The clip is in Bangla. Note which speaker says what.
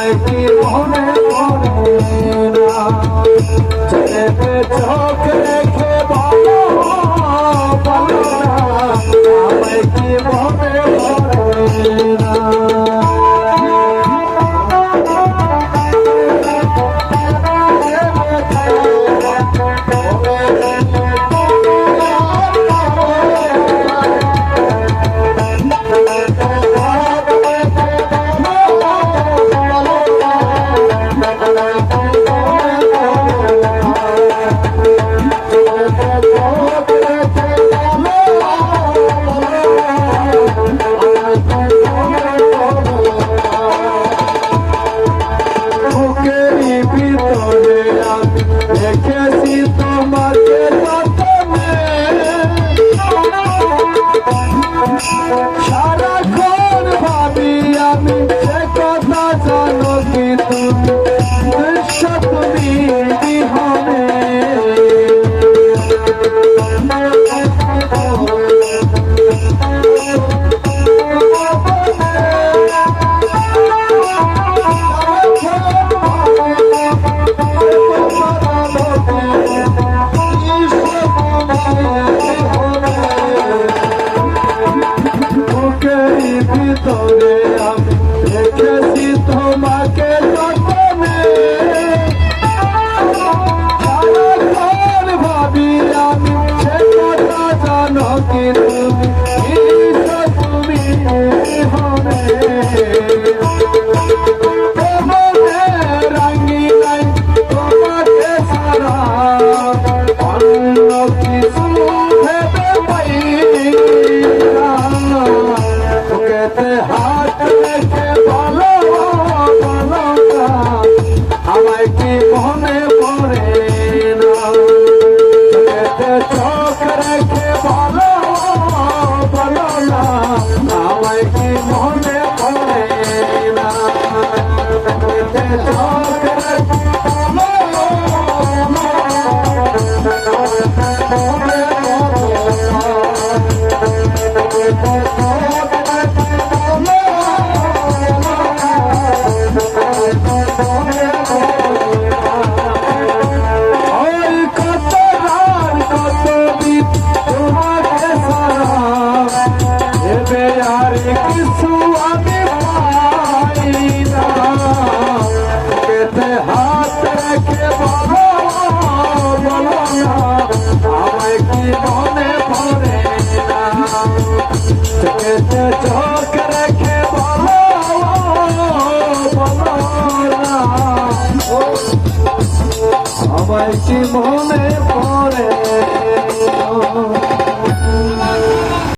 Speaker 1: আমায় কি মনে পড়ে না ছেড়ে চোখ রেখে বলো বলো না আমায় কি মনে পড়ে না দেখেছি তোমাকে সারাক্ষণ ভাবি আমি সে কথা জানো কি তুমি দৃশ্য তুমি বিহনে ভিতরে আমি দেখেছি তোমাকে সারাক্ষণ ভাবি আমি সে কথা জানো কি তুমি হবে রাঙ্গি নাই তোমাকে সারা অন্য কিছু ভেবে পাই হাত রেখে বলো বলো না আমায় কি মনে পড়ে না চোখ রেখে বলো বলো না আমায় কি মনে পড়ে না চোখ রেখে কিছু আমি পাই না হাত রেখে বলো বলো না আমায় কি মনে পড়ে না